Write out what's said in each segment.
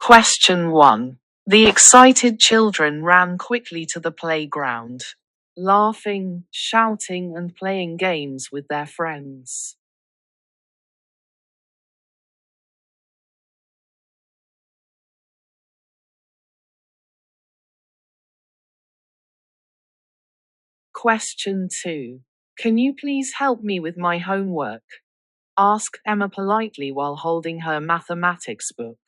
Question 1. The excited children ran quickly to the playground, laughing, shouting, and playing games with their friends. Question 2. Can you please help me with my homework? Asked Emma politely while holding her mathematics book.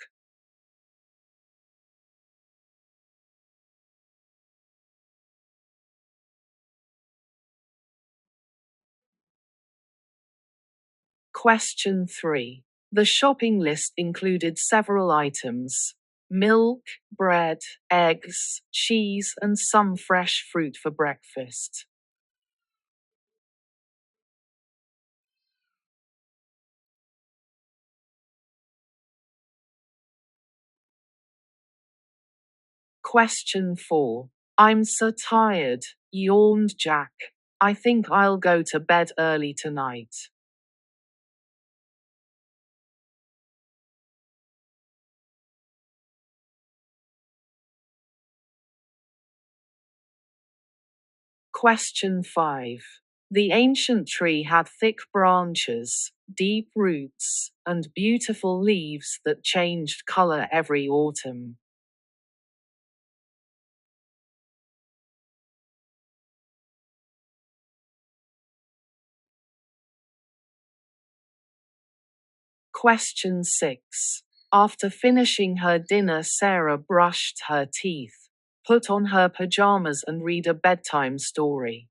Question 3. The shopping list included several items: milk, bread, eggs, cheese, and some fresh fruit for breakfast. Question 4. I'm so tired, yawned Jack. I think I'll go to bed early tonight. Question 5. The ancient tree had thick branches, deep roots, and beautiful leaves that changed color every autumn. Question 6. After finishing her dinner, Sarah brushed her teeth, put on her pajamas, and read a bedtime story.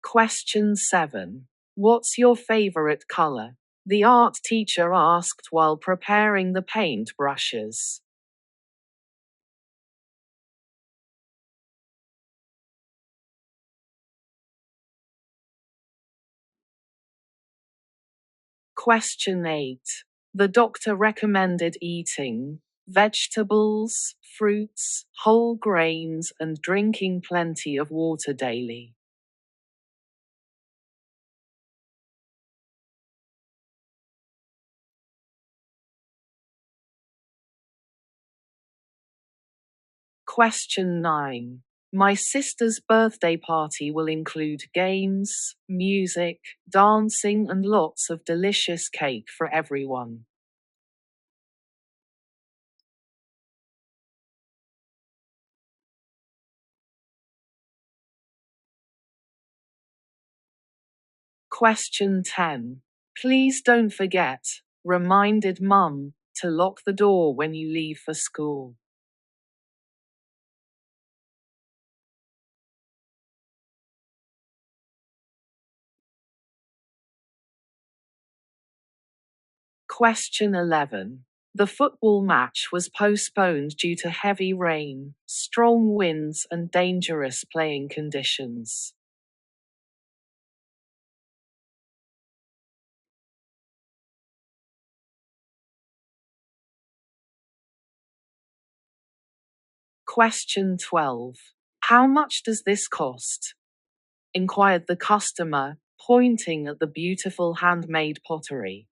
Question 7. What's your favorite color? The art teacher asked while preparing the paint brushes. Question 8. The doctor recommended eating vegetables, fruits, whole grains, and drinking plenty of water daily. Question 9. My sister's birthday party will include games, music, dancing, and lots of delicious cake for everyone. Question 10. Please don't forget, reminded Mum, to lock the door when you leave for school. Question 11. The football match was postponed due to heavy rain, strong winds, and dangerous playing conditions. Question 12. How much does this cost? Inquired the customer, pointing at the beautiful handmade pottery.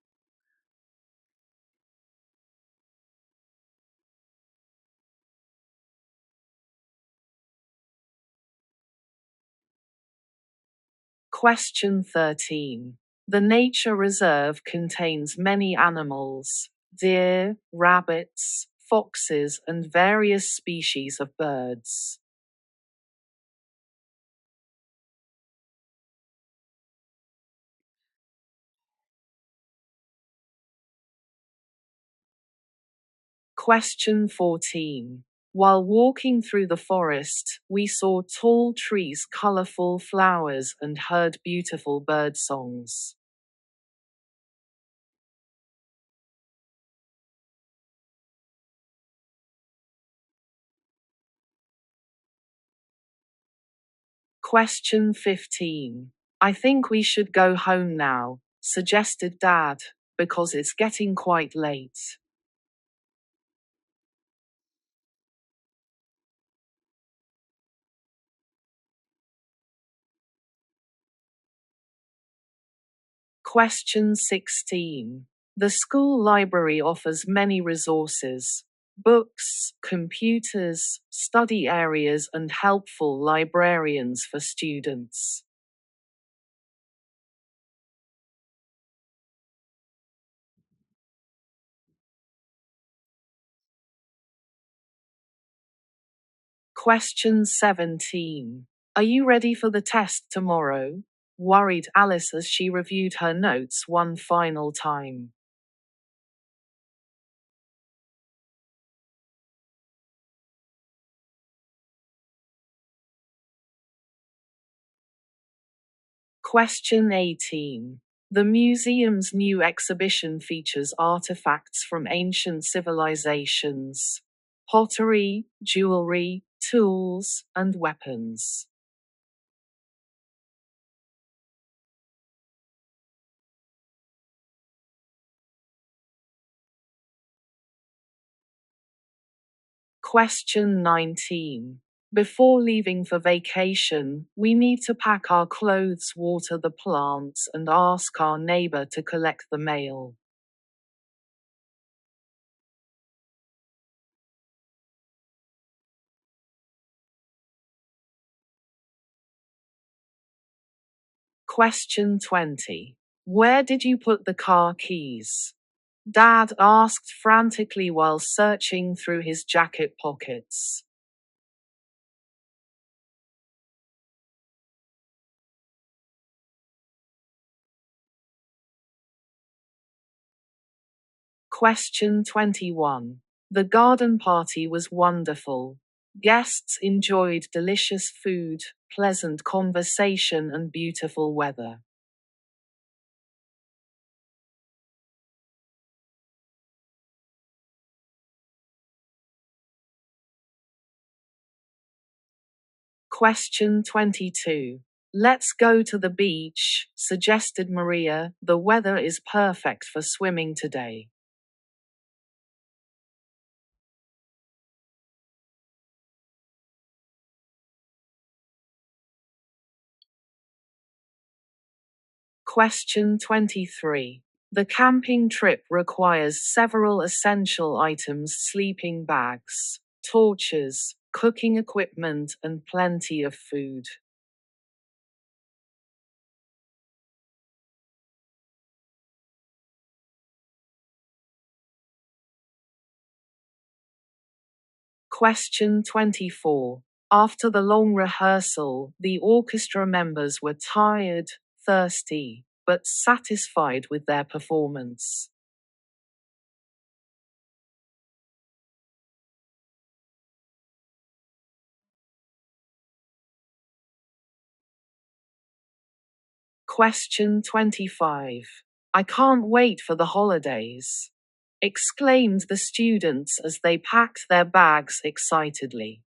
Question 13. The nature reserve contains many animals: deer, rabbits, foxes, and various species of birds. Question 14. While walking through the forest, we saw tall trees, colorful flowers, and heard beautiful bird songs. Question 15. I think we should go home now, suggested Dad, because it's getting quite late. Question 16. The school library offers many resources, books, computers, study areas, and helpful librarians for students. Question 17. Are you ready for the test tomorrow? Worried Alice as she reviewed her notes one final time. Question 18. The museum's new exhibition features artifacts from ancient civilizations, pottery, jewelry, tools, and weapons. Question 19. Before leaving for vacation, we need to pack our clothes, water the plants, and ask our neighbor to collect the mail. Question 20. Where did you put the car keys? Dad asked frantically while searching through his jacket pockets. Question 21. The garden party was wonderful. Guests enjoyed delicious food, pleasant conversation, and beautiful weather. Question 22. Let's go to the beach, suggested Maria. The weather is perfect for swimming today. Question 23. The camping trip requires several essential items: sleeping bags, torches, cooking equipment, and plenty of food. Question 24. After the long rehearsal, the orchestra members were tired, thirsty, but satisfied with their performance. Question 25. I can't wait for the holidays, exclaimed the students as they packed their bags excitedly.